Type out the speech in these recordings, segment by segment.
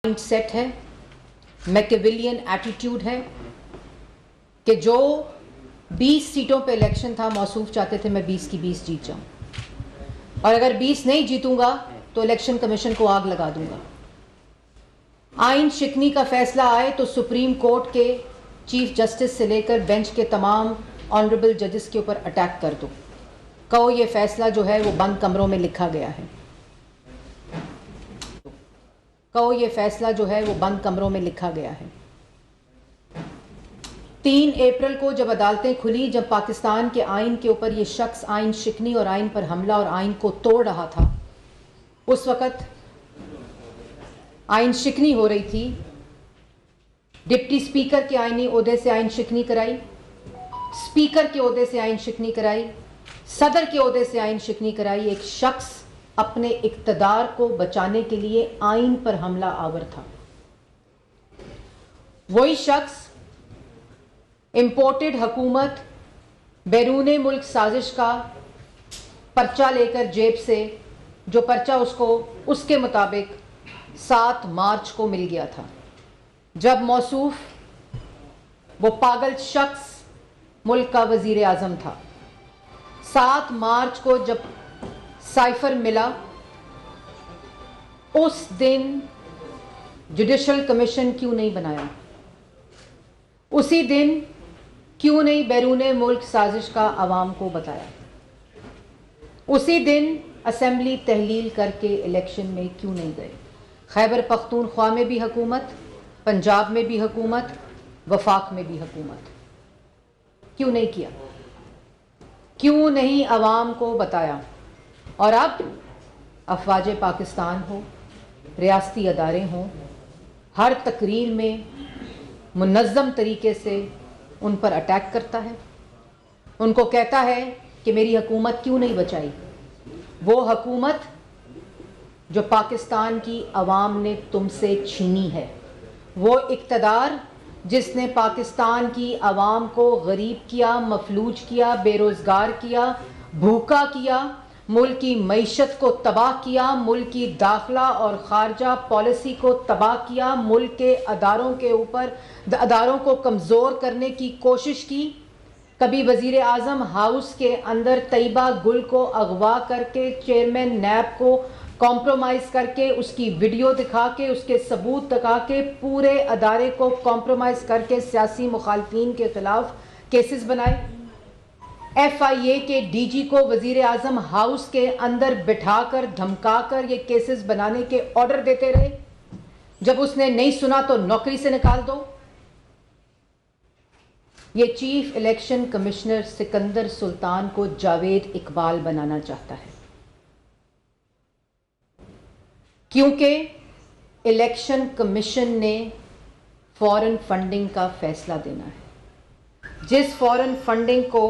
Set है, मैकेविलियन attitude है कि जो 20 सीटों पे इलेक्शन था, मौसूफ चाहते थे मैं 20 की 20 जीत जाऊं और अगर 20 नहीं जीतूंगा तो इलेक्शन कमीशन को आग लगा दूंगा। आइन शिकनी का फैसला आए तो सुप्रीम कोर्ट के चीफ जस्टिस से लेकर बेंच के तमाम ऑनरेबल जजेस के ऊपर अटैक कर दो, कहो ये फैसला जो है वो बंद कमरों में लिखा गया है, कहो ये फैसला जो है वो बंद कमरों में लिखा गया है। 3 अप्रैल को जब अदालतें खुली, जब पाकिस्तान के आइन के ऊपर ये शख्स आइन शिकनी और आइन पर हमला और आइन को तोड़ रहा था, उस वक़्त आइन शिकनी हो रही थी। डिप्टी स्पीकर के आइनी ओहदे से आइन शिकनी कराई, स्पीकर के ओहदे से आइन शिकनी कराई, सदर के ओहदे से आइन शिकनी कराई। एक शख्स अपने इक़्तिदार को बचाने के लिए आइन पर हमला आवर था। वही शख्स इंपोर्टेड हुकूमत बैरूने मुल्क साजिश का पर्चा लेकर जेब से, जो पर्चा उसको उसके मुताबिक 7 मार्च को मिल गया था, जब मौसूफ वो पागल शख्स मुल्क का वजीर आज़म था। 7 मार्च को जब साइफर मिला, उस दिन जुडिशल कमीशन क्यों नहीं बनाया? उसी दिन क्यों नहीं बैरूने मुल्क साजिश का आवाम को बताया? उसी दिन असेंबली तहलील करके इलेक्शन में क्यों नहीं गए? खैबर पख्तूनख्वा में भी हुकूमत, पंजाब में भी हुकूमत, वफाक में भी हुकूमत, क्यों नहीं किया? क्यों नहीं आवाम को बताया? और अब अफवाज पाकिस्तान हो, रियासती अदारे हों, हर तकरीर में मुनज़्ज़म तरीके से उन पर अटैक करता है, उनको कहता है कि मेरी हुकूमत क्यों नहीं बचाई। वो हुकूमत जो पाकिस्तान की आवाम ने तुमसे छीनी है, वो इक़्तिदार जिसने पाकिस्तान की आवाम को गरीब किया, मफलूज किया, बेरोज़गार किया, भूखा किया, मुल्क की मईशत को तबाह किया, मुल्क की दाखिला और खारजा पॉलिसी को तबाह किया, मुल्क के अदारों को कमज़ोर करने की कोशिश की। कभी वज़ीर आज़म हाउस के अंदर तैयबा गुल को अगवा करके, चेयरमैन नैब को कॉम्प्रोमाइज़ करके, उसकी वीडियो दिखा के, उसके सबूत दिखा के, पूरे अदारे को कॉम्प्रोमाइज़ करके सियासी मुखालफिन के ख़िलाफ़ केसेस बनाए। FIA के DG को वज़ीर आज़म हाउस के अंदर बिठाकर धमकाकर ये केसेस बनाने के ऑर्डर देते रहे। जब उसने नहीं सुना तो नौकरी से निकाल दो। ये chief election commissioner Sikandar Sultan को जावेद इकबाल बनाना चाहता है, क्योंकि इलेक्शन कमीशन ने फॉरेन फंडिंग का फैसला देना है। जिस फॉरेन फंडिंग को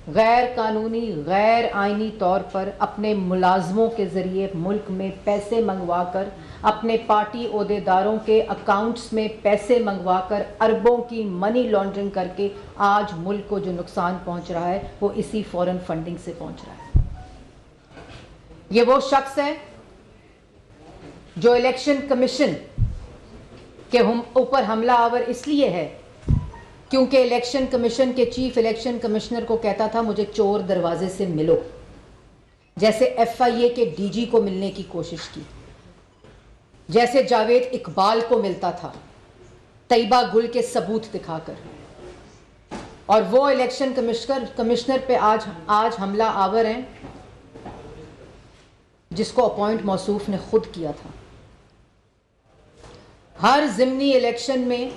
गैर कानूनी, गैर आइनी तौर पर अपने मुलाजमों के ज़रिए मुल्क में पैसे मंगवाकर, अपने पार्टी ओहदेदारों के अकाउंट्स में पैसे मंगवाकर, अरबों की मनी लॉन्ड्रिंग करके आज मुल्क को जो नुकसान पहुंच रहा है वो इसी फॉरेन फंडिंग से पहुंच रहा है। ये वो शख्स है जो इलेक्शन कमीशन के ऊपर हमला आवर इसलिए है क्योंकि इलेक्शन कमीशन के चीफ इलेक्शन कमिश्नर को कहता था मुझे चोर दरवाजे से मिलो, जैसे FIA के DG को मिलने की कोशिश की, जैसे जावेद इकबाल को मिलता था तैयबा गुल के सबूत दिखाकर। और वो इलेक्शन कमिश्नर पे आज हमला आवर हैं जिसको अपॉइंट मौसूफ ने खुद किया था। हर ज़िमनी इलेक्शन में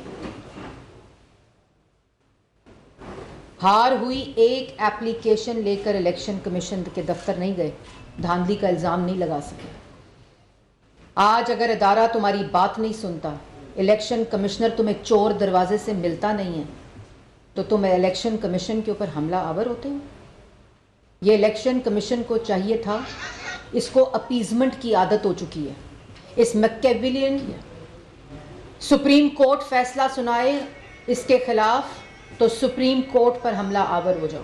हार हुई, एक एप्लीकेशन लेकर इलेक्शन कमीशन के दफ्तर नहीं गए, धांधली का इल्ज़ाम नहीं लगा सके। आज अगर इदारा तुम्हारी बात नहीं सुनता, इलेक्शन कमिश्नर तुम्हें चोर दरवाजे से मिलता नहीं है, तो तुम इलेक्शन कमीशन के ऊपर हमला आवर होते हो। ये इलेक्शन कमीशन को चाहिए था, इसको अपीजमेंट की आदत हो चुकी है। इस मैकेविलियन सुप्रीम कोर्ट फैसला सुनाए इसके खिलाफ तो सुप्रीम कोर्ट पर हमला आवर हो जाओ।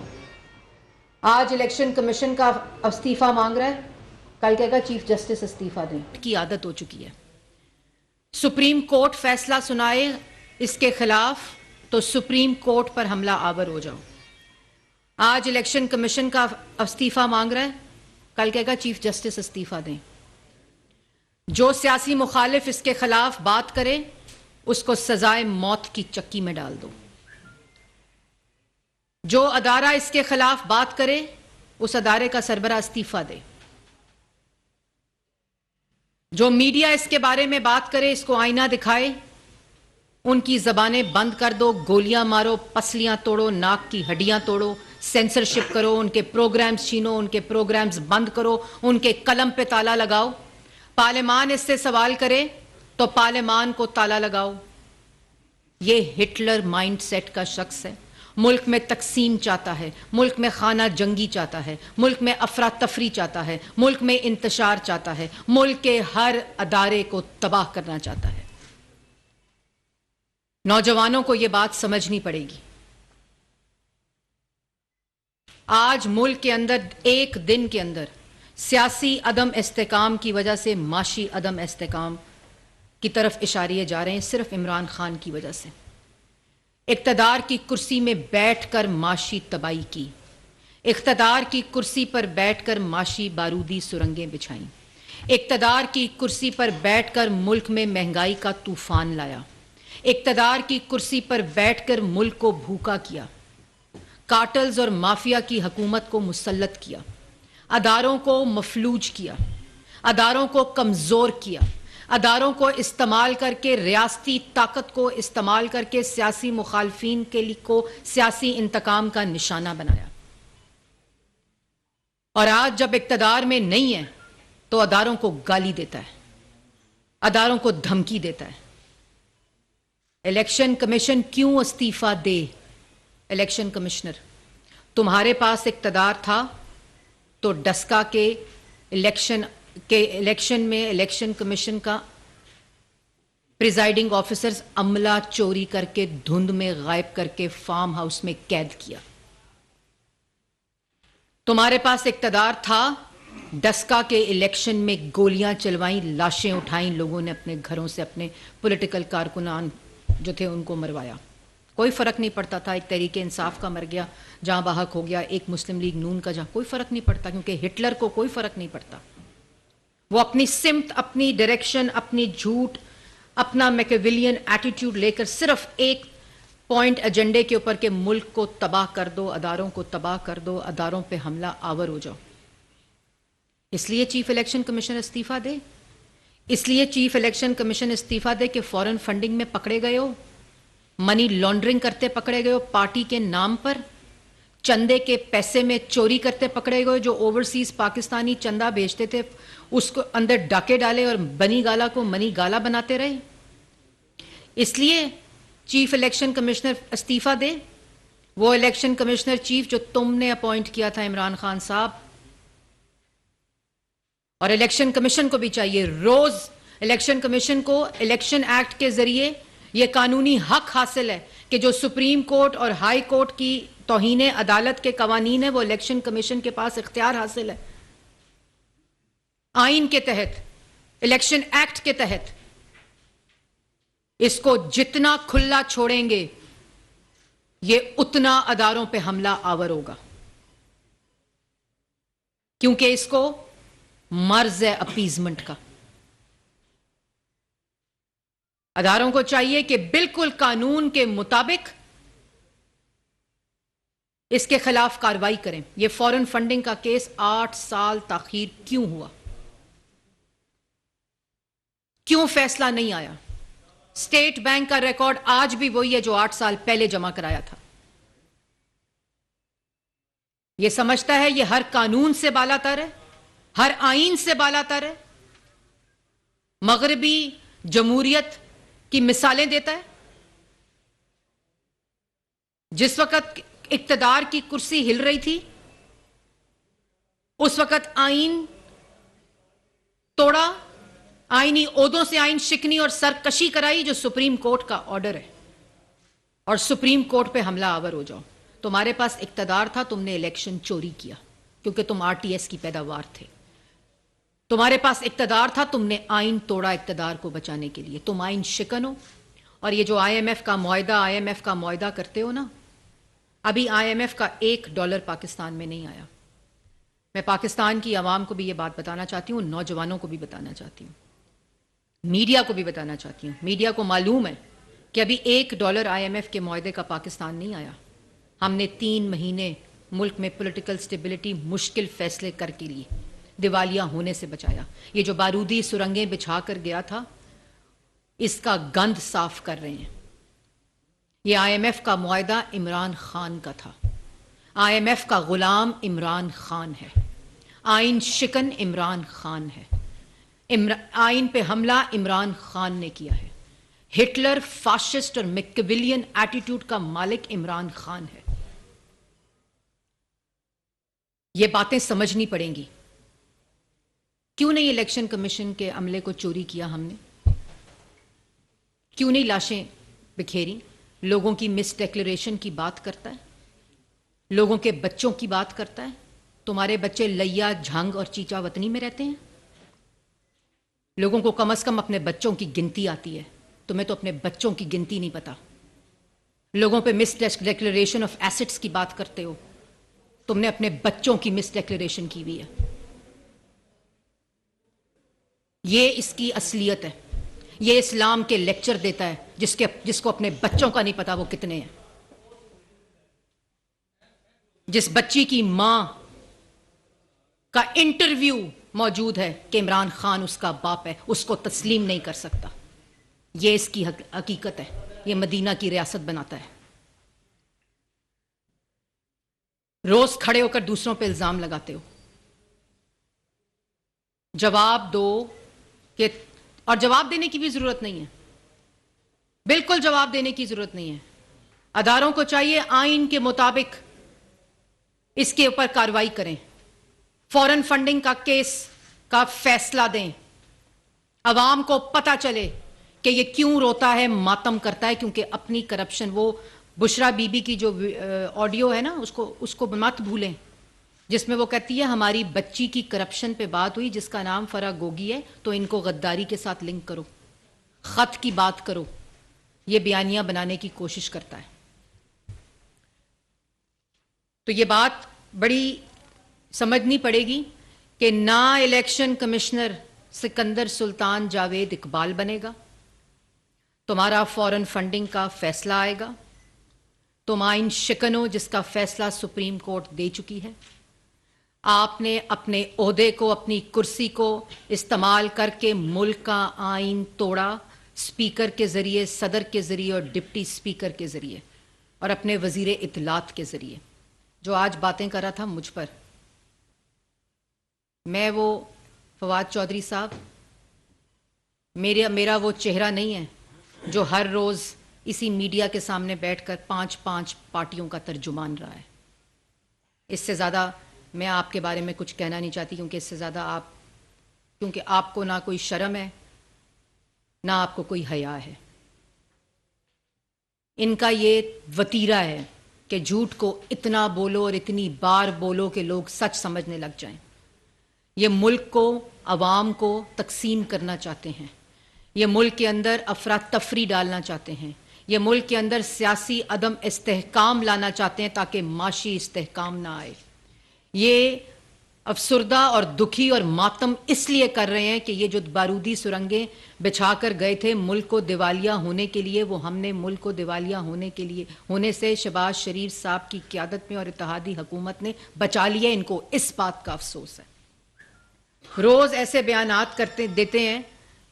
आज इलेक्शन कमीशन का इस्तीफा मांग रहा है, कल कहेगा चीफ जस्टिस इस्तीफा दें, की आदत हो चुकी है। सुप्रीम कोर्ट फैसला सुनाए इसके खिलाफ तो सुप्रीम कोर्ट पर हमला आवर हो जाओ। आज इलेक्शन कमीशन का इस्तीफा मांग रहा है, कल कहेगा चीफ जस्टिस इस्तीफा दें। जो सियासी मुखालिफ इसके खिलाफ बात करे उसको सजाए मौत की चक्की में डाल दो। जो अदारा इसके खिलाफ बात करे उस अदारे का सरबराह इस्तीफा दे। जो मीडिया इसके बारे में बात करे इसको आईना दिखाए, उनकी जबानें बंद कर दो, गोलियां मारो, पसलियां तोड़ो, नाक की हड्डियां तोड़ो, सेंसरशिप करो, उनके प्रोग्राम्स छीनो, उनके प्रोग्राम्स बंद करो, उनके कलम पे ताला लगाओ। पार्लियामान इससे सवाल करे तो पार्लियामान को ताला लगाओ। ये हिटलर माइंडसेट का शख्स है। मुल्क में तकसीम चाहता है, मुल्क में खाना जंगी चाहता है, मुल्क में अफरा तफरी चाहता है, मुल्क में इंतशार चाहता है, मुल्क के हर अदारे को तबाह करना चाहता है। नौजवानों को यह बात समझनी पड़ेगी। आज मुल्क के अंदर एक दिन के अंदर सियासी अदम इस्तेकाम की वजह से माशी अदम इस्तेकाम की तरफ इशारे जा रहे हैं, सिर्फ इमरान खान की वजह से। इक़्तिदार की कुर्सी में बैठकर माशी तबाही की, इक़्तिदार की कुर्सी पर बैठकर माशी बारूदी सुरंगें बिछाई, इक़्तिदार की कुर्सी पर बैठकर मुल्क में महंगाई का तूफान लाया, इक़्तिदार की कुर्सी पर बैठकर मुल्क को भूखा किया, कार्टल्स और माफिया की हुकूमत को मुसल्लत किया, अदारों को मफलूज किया, अदारों को कमज़ोर किया, अदारों को इस्तेमाल करके, रियासती ताकत को इस्तेमाल करके सियासी मुखालफीन के लिए को सियासी इंतकाम का निशाना बनाया। और आज जब इक़्तिदार में नहीं है तो अदारों को गाली देता है, अदारों को धमकी देता है। इलेक्शन कमीशन क्यों इस्तीफा दे? इलेक्शन कमिश्नर, तुम्हारे पास इक़्तिदार था तो डस्का के इलेक्शन में इलेक्शन कमीशन का प्रिजाइडिंग ऑफिसर्स अमला चोरी करके धुंध में गायब करके फार्म हाउस में कैद किया। तुम्हारे पास इक़्तिदार था, डस्का के इलेक्शन में गोलियां चलवाई, लाशें उठाई, लोगों ने अपने घरों से अपने पॉलिटिकल कारकुनान जो थे उनको मरवाया। कोई फर्क नहीं पड़ता था, एक तहरीके इंसाफ का मर गया जहां बाहक हो गया, एक मुस्लिम लीग नून का, जहां कोई फर्क नहीं पड़ता, क्योंकि हिटलर को कोई फर्क नहीं पड़ता। वो अपनी सिमत, अपनी डायरेक्शन, अपनी झूठ, अपना मैकेविलियन एटीट्यूड लेकर सिर्फ एक पॉइंट एजेंडे के ऊपर के मुल्क को तबाह कर दो, अदारों को तबाह कर दो, अदारों पे हमला आवर हो जाओ। इसलिए चीफ इलेक्शन कमीशन इस्तीफा दे, इसलिए चीफ इलेक्शन कमीशन इस्तीफा दे कि फॉरेन फंडिंग में पकड़े गए हो, मनी लॉन्ड्रिंग करते पकड़े गए हो, पार्टी के नाम पर चंदे के पैसे में चोरी करते पकड़े गए, जो ओवरसीज पाकिस्तानी चंदा भेजते थे उसको अंदर डाके डाले और बनी गाला को मनी गाला बनाते रहे। इसलिए चीफ इलेक्शन कमिश्नर इस्तीफा दे, वो इलेक्शन कमिश्नर चीफ जो तुमने अपॉइंट किया था इमरान खान साहब। और इलेक्शन कमीशन को भी चाहिए, रोज इलेक्शन कमीशन को इलेक्शन एक्ट के जरिए यह कानूनी हक हासिल है कि जो सुप्रीम कोर्ट और हाई कोर्ट की तौहीने अदालत के कवानीन है वो इलेक्शन कमीशन के पास इख्तियार हासिल है। आइन के तहत, इलेक्शन एक्ट के तहत इसको जितना खुला छोड़ेंगे ये उतना अदारों पे हमला आवर होगा, क्योंकि इसको मर्ज है अपीजमेंट का। अदारों को चाहिए कि बिल्कुल कानून के मुताबिक इसके खिलाफ कार्रवाई करें। यह फॉरेन फंडिंग का केस 8 साल ताखीर क्यों हुआ? क्यों फैसला नहीं आया? स्टेट बैंक का रिकॉर्ड आज भी वही है जो 8 साल पहले जमा कराया था। यह समझता है यह हर कानून से बालातर है, हर आईन से बालातर है, मगरबी जमहूरियत की मिसालें देता है। जिस वक्त इक्तदार की कुर्सी हिल रही थी उस वक्त आईन तोड़ा, आईनी ओहदों से आईन शिकनी और सरकशी कराई जो सुप्रीम कोर्ट का ऑर्डर है, और सुप्रीम कोर्ट पे हमला आवर हो जाओ। तुम्हारे पास इक्तदार था, तुमने इलेक्शन चोरी किया क्योंकि तुम आरटीएस की पैदावार थे। तुम्हारे पास इक्तदार था, तुमने आइन तोड़ा इक्तदार को बचाने के लिए। तुम आइन शिकन हो। और ये जो आईएमएफ का मुआहदा करते हो ना, अभी आईएमएफ का $1 पाकिस्तान में नहीं आया। मैं पाकिस्तान की आवाम को भी ये बात बताना चाहती हूँ, नौजवानों को भी बताना चाहती हूँ, मीडिया को भी बताना चाहती हूँ। मीडिया को मालूम है कि अभी $1 आईएमएफ के मुआहदे का पाकिस्तान नहीं आया। हमने 3 महीने मुल्क में पॉलिटिकल स्टेबिलिटी मुश्किल फैसले करके लिए दिवालिया होने से बचाया। ये जो बारूदी सुरंगें बिछा कर गया था, इसका गंध साफ कर रहे हैं। ये आईएमएफ का मुआहदा इमरान खान का था। आईएमएफ का गुलाम इमरान खान है। आइन शिकन इमरान खान है। आइन पे हमला इमरान खान ने किया है। हिटलर, फाशिस्ट और मैकियावेलियन एटीट्यूड का मालिक इमरान खान है। ये बातें समझनी पड़ेंगी। क्यों नहीं इलेक्शन कमीशन के अमले को चोरी किया हमने? क्यों नहीं लाशें बिखेरी? लोगों की मिस डिक्लेरेशन की बात करता है, लोगों के बच्चों की बात करता है। तुम्हारे बच्चे लैया, झंग और चीचा वतनी में रहते हैं। लोगों को कम से कम अपने बच्चों की गिनती आती है, तुम्हें तो अपने बच्चों की गिनती नहीं पता। लोगों पे मिस डिक्लेरेशन ऑफ एसेट्स की बात करते हो, तुमने अपने बच्चों की मिस डिक्लेरेशन की हुई है। ये इसकी असलियत है। ये इस्लाम के लेक्चर देता है जिसको अपने बच्चों का नहीं पता वो कितने हैं। जिस बच्ची की मां का इंटरव्यू मौजूद है कि इमरान खान उसका बाप है, उसको तस्लीम नहीं कर सकता। ये इसकी हकीकत है। ये मदीना की रियासत बनाता है। रोज खड़े होकर दूसरों पे इल्जाम लगाते हो। जवाब दो कि, और जवाब देने की भी जरूरत नहीं है, बिल्कुल जवाब देने की जरूरत नहीं है। अदारों को चाहिए आइन के मुताबिक इसके ऊपर कार्रवाई करें, फॉरेन फंडिंग का केस का फैसला दें, अवाम को पता चले कि ये क्यों रोता है, मातम करता है, क्योंकि अपनी करप्शन। वो बुशरा बीबी की जो ऑडियो है ना, उसको मत भूलें, जिसमें वो कहती है हमारी बच्ची की करप्शन पे बात हुई, जिसका नाम फरा गोगी है, तो इनको गद्दारी के साथ लिंक करो, खत की बात करो। ये बयानियां बनाने की कोशिश करता है। तो ये बात बड़ी समझनी पड़ेगी कि ना इलेक्शन कमिश्नर सिकंदर सुल्तान जावेद इकबाल बनेगा, तुम्हारा फॉरेन फंडिंग का फैसला आएगा। तुम आइन शिकन हो जिसका फैसला सुप्रीम कोर्ट दे चुकी है। आपने अपने ओहदे को, अपनी कुर्सी को इस्तेमाल करके मुल्क का आइन तोड़ा, स्पीकर के जरिए, सदर के जरिए और डिप्टी स्पीकर के जरिए और अपने वजीर इत्तलात के जरिए। जो आज बातें कर रहा था मुझ पर, मैं वो फवाद चौधरी साहब, मेरा वो चेहरा नहीं है जो हर रोज़ इसी मीडिया के सामने बैठकर 5-5 पार्टियों का तर्जुमान रहा है। इससे ज़्यादा मैं आपके बारे में कुछ कहना नहीं चाहती, क्योंकि आपको ना कोई शर्म है, ना आपको कोई हया है। इनका ये वतीरा है कि झूठ को इतना बोलो और इतनी बार बोलो कि लोग सच समझने लग जाएं। ये मुल्क को, अवाम को तकसीम करना चाहते हैं। ये मुल्क के अंदर अफरा तफरी डालना चाहते हैं। ये मुल्क के अंदर सियासी अदम इस्तेहकाम लाना चाहते हैं ताकि माशी इस्तेहकाम ना आए। ये अफसुर्दा और दुखी और मातम इसलिए कर रहे हैं कि ये जो बारूदी सुरंगें बिछा कर गए थे मुल्क को दिवालिया होने के लिए, वो हमने मुल्क को दिवालिया होने से शहबाज शरीफ साहब की क़यादत में और इत्तेहादी हुकूमत ने बचा लिया। इनको इस बात का अफसोस है। रोज़ ऐसे बयानात देते हैं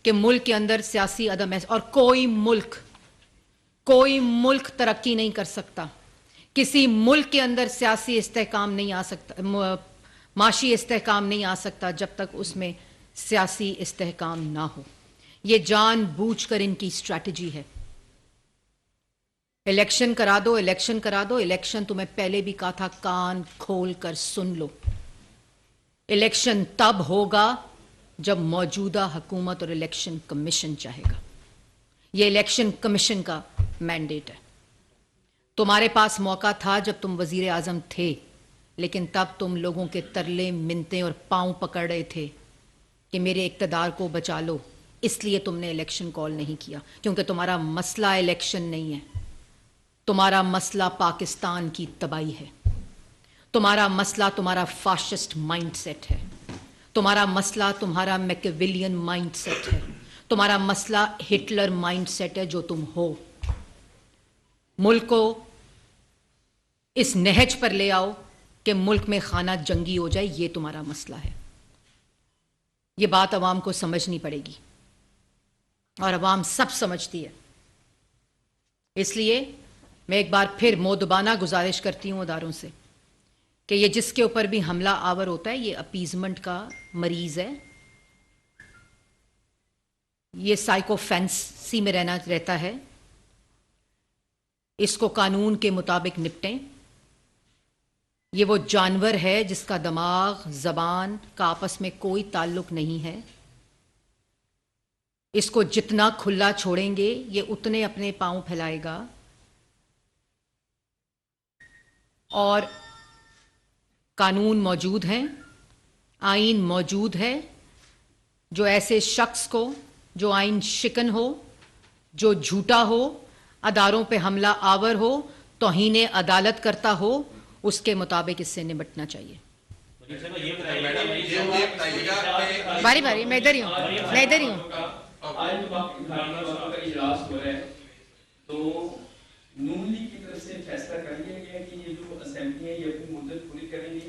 कि मुल्क के अंदर सियासी अदम है, और कोई मुल्क तरक्की नहीं कर सकता, किसी मुल्क के अंदर सियासी इस्तेहकाम नहीं आ सकता, माशी इस्तेहकाम नहीं आ सकता जब तक उसमें सियासी इस्तेहकाम ना हो। ये जानबूझकर इनकी स्ट्रैटेजी है। इलेक्शन करा दो, इलेक्शन करा दो। इलेक्शन तुम्हें पहले भी कहा था, कान खोल कर सुन लो। इलेक्शन तब होगा जब मौजूदा हुकूमत और इलेक्शन कमीशन चाहेगा। यह इलेक्शन कमीशन का मैंडेट है। तुम्हारे पास मौका था जब तुम वजीर आजम थे, लेकिन तब तुम लोगों के तरले, मिन्नतें और पांव पकड़ रहे थे कि मेरे इक़्तिदार को बचा लो, इसलिए तुमने इलेक्शन कॉल नहीं किया, क्योंकि तुम्हारा मसला इलेक्शन नहीं है, तुम्हारा मसला पाकिस्तान की तबाही है, तुम्हारा मसला तुम्हारा फाशिस्ट माइंडसेट है, तुम्हारा मसला तुम्हारा मैकियावेलियन माइंडसेट है, तुम्हारा मसला हिटलर माइंडसेट है जो तुम हो। मुल्क को इस नहज पर ले आओ कि मुल्क में खाना जंगी हो जाए, ये तुम्हारा मसला है। ये बात अवाम को समझनी पड़ेगी और अवाम सब समझती है। इसलिए मैं एक बार फिर मोदबाना गुजारिश करती हूँ अदारों से कि ये जिसके ऊपर भी हमला आवर होता है, ये अपीजमेंट का मरीज है, ये साइकोफेंसी में रहता है, इसको कानून के मुताबिक निपटें। ये वो जानवर है जिसका दिमाग ज़बान का आपस में कोई ताल्लुक नहीं है। इसको जितना खुला छोड़ेंगे ये उतने अपने पांव फैलाएगा। और कानून मौजूद हैं, आइन मौजूद है। जो ऐसे शख्स को जो आइन शिकन हो, जो झूठा हो, अदारों पे हमला आवर हो, तौहीन अदालत करता हो, उसके मुताबिक इससे निपटना चाहिए। बारी बारी मैं इधर ही हूँ, मैं इधर ही हूँ। तो नून लीग की तरफ से फैसला कर लिया गया कि ये जो असेंबली है ये अपनी मुद्दत पूरी करेंगी।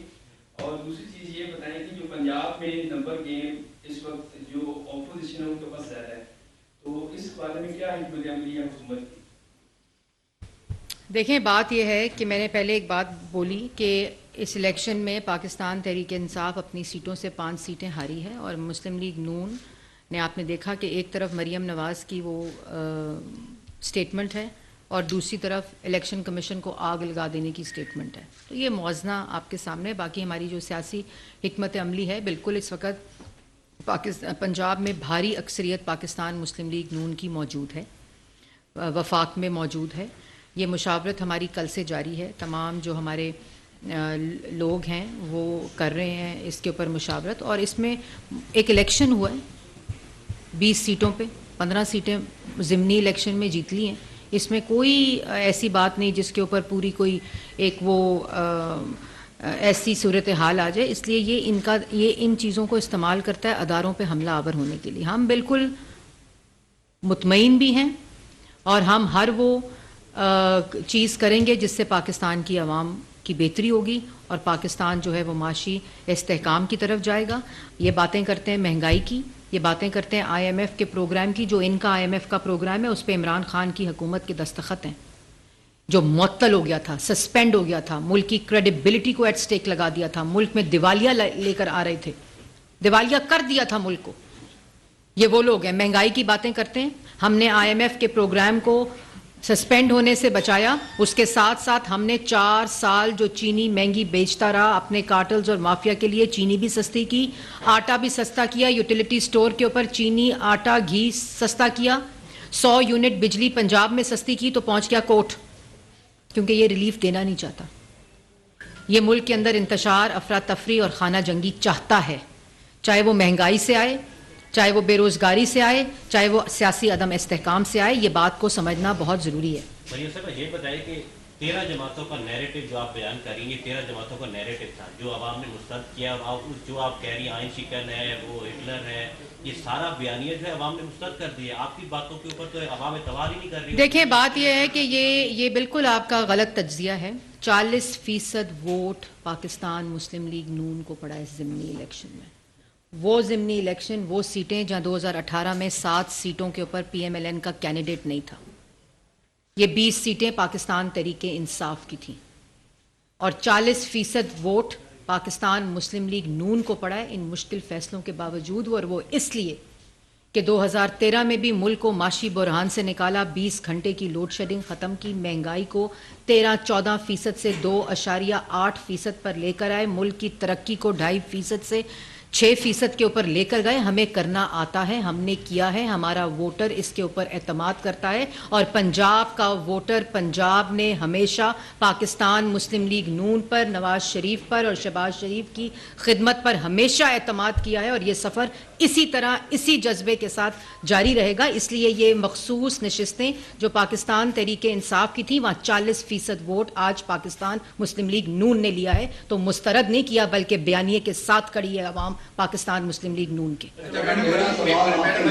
और दूसरी चीज ये बताएं कि जो पंजाब में नंबर गेम इस वक्त जो ऑपोजिशन है उनके पास ज्यादा है, तो इस बारे में क्या हिकमत अमली है हुकूमत की? देखें, बात यह है कि मैंने पहले एक बात बोली कि इस इलेक्शन में पाकिस्तान तहरीक इंसाफ अपनी सीटों से 5 सीटें हारी है और मुस्लिम लीग नून ने, आपने देखा कि एक तरफ मरियम नवाज़ की वो स्टेटमेंट है और दूसरी तरफ इलेक्शन कमीशन को आग लगा देने की स्टेटमेंट है। तो ये मौजना आपके सामने। बाकी हमारी जो सियासी हिकमत अमली है, बिल्कुल इस वक्त पंजाब में भारी अक्सरियत पाकिस्तान मुस्लिम लीग नून की मौजूद है, वफाक में मौजूद है। ये मुशावरत हमारी कल से जारी है। तमाम जो हमारे लोग हैं वो कर रहे हैं इसके ऊपर मुशावरत। और इसमें एक इलेक्शन हुआ है 20 सीटों पे, 15 सीटें ज़िमनी इलेक्शन में जीत ली हैं। इसमें कोई ऐसी बात नहीं जिसके ऊपर पूरी कोई एक वो ऐसी सूरत हाल आ जाए। इसलिए ये इन चीज़ों को इस्तेमाल करता है अदारों पे हमला आवर होने के लिए। हम बिल्कुल मुतमईन भी हैं और हम हर वो चीज़ करेंगे जिससे पाकिस्तान की आवाम की बेहतरी होगी और पाकिस्तान जो है वो माशी इस्तेहकाम की तरफ जाएगा। ये बातें करते हैं महंगाई की, ये बातें करते हैं IMF के प्रोग्राम की। जो इनका IMF का प्रोग्राम है उस पर इमरान खान की हुकूमत के दस्तखत हैं, जो मुअत्तल हो गया था, सस्पेंड हो गया था, मुल्क की क्रेडिबिलिटी को एट स्टेक लगा दिया था, मुल्क में दिवालिया लेकर आ रहे थे, दिवालिया कर दिया था मुल्क को। ये वो लोग हैं महंगाई की बातें करते हैं। हमने IMF के प्रोग्राम को सस्पेंड होने से बचाया, उसके साथ साथ हमने 4 साल जो चीनी महंगी बेचता रहा अपने कार्टल्स और माफिया के लिए, चीनी भी सस्ती की, आटा भी सस्ता किया, यूटिलिटी स्टोर के ऊपर चीनी, आटा, घी सस्ता किया, 100 यूनिट बिजली पंजाब में सस्ती की तो पहुंच गया कोर्ट, क्योंकि ये रिलीफ देना नहीं चाहता। ये मुल्क के अंदर इंतशार, अफरा तफरी और खाना जंगी चाहता है, चाहे वो महंगाई से आए, चाहे वो बेरोजगारी से आए, चाहे वो सियासी अदम इस्तेहकाम से आए। ये बात को समझना बहुत ज़रूरी है। मरियम साहब, ये बताइए कि 13 जमातों का नैरेटिव जो आप बयान कर रही हैं, 13 जमातों का नैरेटिव था जो आवाम ने मुस्तरद किया। जो आप कह रही हैं आइन शिकन है, वो हिटलर है, ये सारा बयानिया जो है आवाम ने मुस्तरद कर दिया। आपकी बातों के ऊपर तो आवाम एतबार ही नहीं कर रही। देखिए, बात यह है कि ये बिल्कुल आपका गलत तज्जिया है। 40% वोट पाकिस्तान मुस्लिम लीग नून को पड़ा है ज़िमनी इलेक्शन में। वो ज़िमनी इलेक्शन, वो सीटें जहाँ 2018 में 7 सीटों के ऊपर PMLN का कैंडिडेट नहीं था, ये 20 सीटें पाकिस्तान तहरीके इंसाफ की थीं और 40% वोट पाकिस्तान मुस्लिम लीग नून को पड़ा है इन मुश्किल फैसलों के बावजूद। और वो इसलिए कि 2013 में भी मुल्क को माशी बुरहान से निकाला, 20 घंटे की लोड शेडिंग ख़त्म की, महंगाई को 13-14% से 2.8% पर लेकर आए, मुल्क की तरक्की को 2.5% से 6% के ऊपर लेकर गए। हमें करना आता है, हमने किया है, हमारा वोटर इसके ऊपर एतमाद करता है। और पंजाब का वोटर, पंजाब ने हमेशा पाकिस्तान मुस्लिम लीग नून पर, नवाज शरीफ पर और शहबाज शरीफ की खिदमत पर हमेशा एतमाद किया है और ये सफ़र इसी तरह इसी जज्बे के साथ जारी रहेगा। इसलिए ये मखसूस नशिस्तें जो पाकिस्तान तहरीक इंसाफ की थी, वहाँ 40% वोट आज पाकिस्तान मुस्लिम लीग नून ने लिया है, तो मुस्तरद नहीं किया बल्कि बयानिए के साथ खड़ी है अवाम पाकिस्तान मुस्लिम लीग नून के। मैडम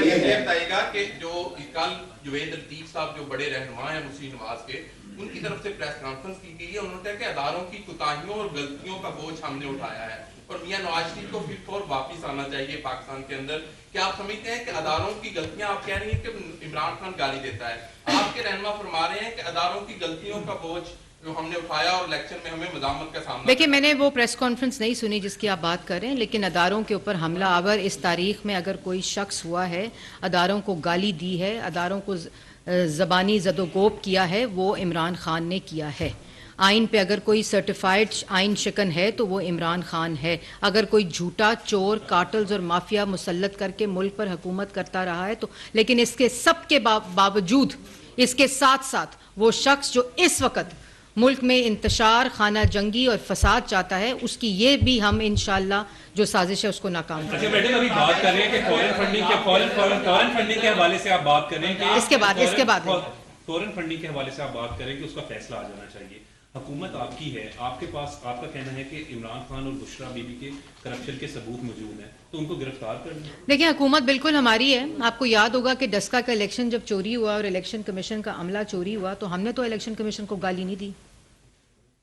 ये बताइएगा कि जो कल जुवेद लतीफ साहब जो बड़े रहनुमा हैं मुस्लिम नवाज के, उनकी तरफ से प्रेस कॉन्फ्रेंस की गई है, उन्होंने कहा कि अदारों की कोताहियों और गलतियों का बोझ हमने उठाया है और मियां नवाज शरीफ को फिर वापस आना चाहिए पाकिस्तान के अंदर। क्या आप समझते हैं कि अदारों की गलतियां, आप कह रही हैं कि इमरान खान गाली देता है, आपके रहनुमा फरमा रहे हैं कि अदारों की गलतियों का बोझ जो हमने उठाया और इलेक्शन में हमें मज़ामत का सामना। देखिए, मैंने वो प्रेस कॉन्फ्रेंस नहीं सुनी जिसकी आप बात कर रहे हैं, लेकिन अदारों के ऊपर हमला आवर इस तारीख में अगर कोई शख्स हुआ है, अदारों को गाली दी है, अदारों को ज़बानी ज़दोगोब किया है, वो इमरान खान ने किया है। आइन पे अगर कोई सर्टिफाइड आइन शिकन है तो वो इमरान खान है। अगर कोई झूठा चोर, कार्टल्स और माफिया मुसल्लत करके मुल्क पर हुकूमत करता रहा है तो, लेकिन इसके सब के बावजूद, इसके साथ साथ वो शख्स जो इस वक्त मुल्क में इंतशार, खाना जंगी और फसाद चाहता है, उसकी ये भी हम इंशाअल्लाह जो साजिश है उसको नाकाम करेंगे। अच्छा मैडम, अभी बात कर रहे हैं कि फॉरेन फंडिंग के हवाले से आप बात कर रहे हैं कि इसके बाद फॉरेन फंडिंग के हवाले से आप बात करें कि उसका फैसला आ जाना चाहिए। हुकूमत आपकी है, आपके पास आपका कहना है कि इमरान खान और बुशरा बीबी के करप्शन के सबूत मौजूद हैं, तो उनको गिरफ्तार कर लें। देखिए, हुकूमत बिल्कुल हमारी है। आपको याद होगा कि डस्का का इलेक्शन जब चोरी हुआ और इलेक्शन कमीशन का अमला चोरी हुआ, तो हमने तो इलेक्शन कमीशन को गाली नहीं दी,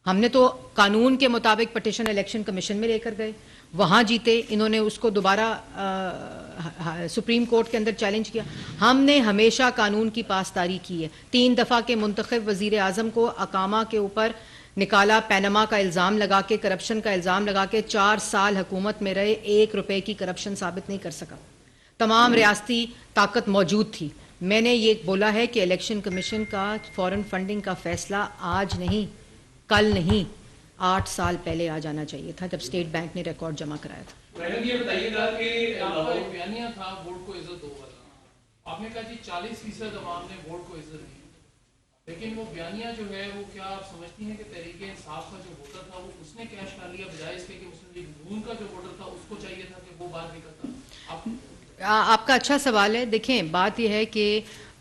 हमने तो कानून के मुताबिक पटिशन इलेक्शन कमीशन में लेकर गए, वहाँ जीते, इन्होंने उसको दोबारा सुप्रीम कोर्ट के अंदर चैलेंज किया। हमने हमेशा कानून की पासदारी की है। 3 दफ़ा के मुंतखब वज़ीर आज़म को अकामा के ऊपर निकाला, पैनमा का इल्ज़ाम लगा के, करप्शन का इल्ज़ाम लगा के, 4 साल हुकूमत में रहे, 1 रुपए की करप्शन साबित नहीं कर सका। तमाम रियासती ताकत मौजूद थी। मैंने ये बोला है कि इलेक्शन कमीशन का फॉरेन फंडिंग का फैसला आज नहीं, कल नहीं, 8 साल पहले आ जाना चाहिए था, जब स्टेट बैंक ने रिकॉर्ड जमा कराया था। मैडम ये बताइएगा कि आपका एक बयानिया था वोट को इज्जत दो वाला, आपने कहा जी 40% अवाम ने वोट को इज्जत दी, लेकिन वो बयानिया जो है वो क्या आप समझती हैं कि तहरीक इंसाफ का जो वोटर था वो उसने कैश कर लिया, बजाय इसके कि मुस्लिम लीग नून का जो वोटर था उसको चाहिए था कि वो बात नहीं करता? आपका अच्छा सवाल है। देखें, बात यह है कि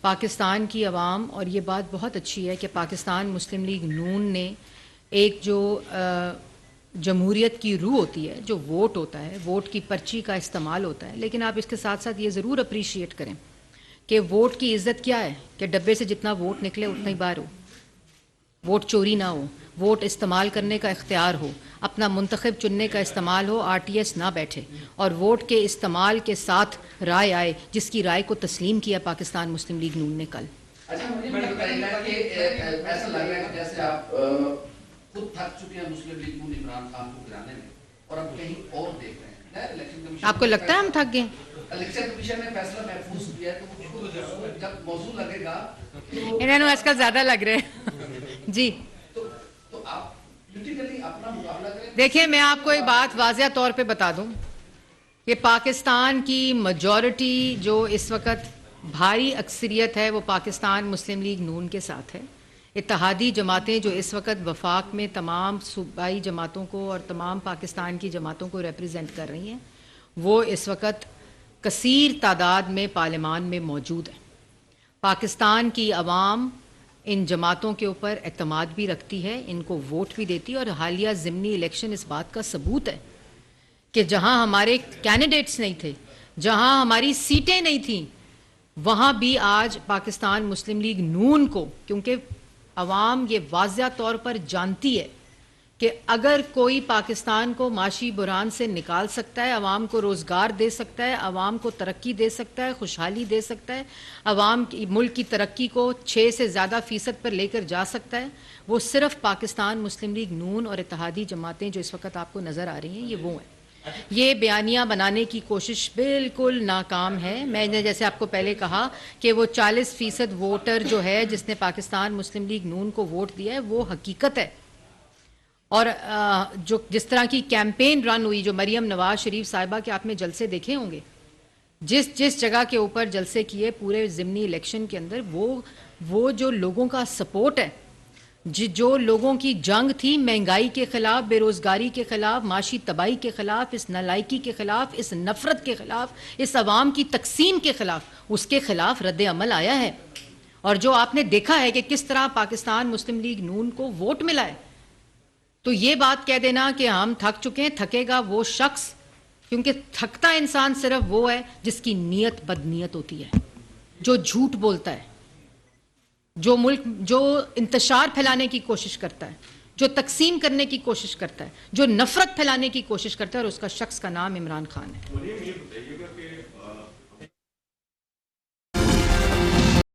पाकिस्तान की अवाम, और ये बात बहुत अच्छी है कि पाकिस्तान मुस्लिम लीग नून ने एक जो जमहूरियत की रूह होती है, जो वोट होता है, वोट की पर्ची का इस्तेमाल होता है, लेकिन आप इसके साथ साथ ये ज़रूर अप्रीशिएट करें कि वोट की इज़्ज़त क्या है कि डब्बे से जितना वोट निकले उतना ही बार हो, वोट चोरी ना हो, वोट इस्तेमाल करने का इख्तियार हो, अपना मुंतखब चुनने का इस्तेमाल हो, RTS ना बैठे और वोट के इस्तेमाल के साथ राय आए, जिसकी राय को तस्लीम किया पाकिस्तान मुस्लिम लीग नून ने कल। अच्छा, मुझे बताइएगा कि ऐसा लग रहा है कि जैसे आप खुद थक चुके हैं मुस्लिम लीग नून इमरान खान को गिराने में और अब कहीं और देख रहे हैं। इलेक्शन कमीशन, आपको लगता है हम थक गए? इलेक्शन कमीशन ने फैसला महफूज किया है, तो जब मौजूद लगेगा तो इन्हें आजकल ज्यादा लग रहे हैं जी। तो आप पॉलिटिकली अपना मुकाबला करें। देखिए, मैं आपको एक बात वाज़िया तौर पे बता दूं कि पाकिस्तान की मेजॉरिटी जो इस वक्त भारी अक्सरियत है वो पाकिस्तान मुस्लिम लीग नून के साथ है। इत्तेहादी जमातें जो इस वक्त वफाक में तमाम सूबाई जमातों को और तमाम पाकिस्तान की जमातों को रिप्रेजेंट कर रही हैं, वो इस वक्त कसीर तादाद में पार्लियामान में मौजूद है। पाकिस्तान की अवाम इन जमातों के ऊपर एतमाद भी रखती है, इनको वोट भी देती है, और हालिया ज़िमनी इलेक्शन इस बात का सबूत है कि जहां हमारे कैंडिडेट्स नहीं थे, जहां हमारी सीटें नहीं थीं, वहां भी आज पाकिस्तान मुस्लिम लीग नून को, क्योंकि अवाम ये वाज़िया तौर पर जानती है कि अगर कोई पाकिस्तान को माशी बुरान से निकाल सकता है, अवाम को रोज़गार दे सकता है, अवाम को तरक्की दे सकता है, खुशहाली दे सकता है, अवाम की मुल्क की तरक्की को 6 से ज़्यादा फ़ीसद पर लेकर जा सकता है, वो सिर्फ पाकिस्तान मुस्लिम लीग नून और इत्तेहादी जमातें जो इस वक्त आपको नज़र आ रही हैं, ये वो हैं। ये बयानियाँ बनाने की कोशिश बिल्कुल नाकाम है। मैंने जैसे आपको पहले कहा कि वो 40% वोटर जो है जिसने पाकिस्तान मुस्लिम लीग नून को वोट दिया है, वो हकीकत है। और जो जिस तरह की कैंपेन रन हुई, जो मरियम नवाज शरीफ साहिबा के आपने जलसे देखे होंगे, जिस जगह के ऊपर जलसे किए पूरे ज़िमनी इलेक्शन के अंदर, वो जो लोगों का सपोर्ट है, जो लोगों की जंग थी महंगाई के खिलाफ, बेरोजगारी के खिलाफ, माशी तबाही के खिलाफ, इस नालायकी के खिलाफ, इस नफरत के खिलाफ, इस अवाम की तकसीम के खिलाफ, उसके खिलाफ रद्द अमल आया है। और जो आपने देखा है कि किस तरह पाकिस्तान मुस्लिम लीग नून को वोट मिला है, तो ये बात कह देना कि हम थक चुके हैं, थकेगा वो शख्स, क्योंकि थकता इंसान सिर्फ वो है जिसकी नीयत बदनीयत होती है, जो झूठ बोलता है, जो इंतशार फैलाने की कोशिश करता है, जो तकसीम करने की कोशिश करता है, जो नफरत फैलाने की कोशिश करता है, और उसका शख्स का नाम इमरान खान है।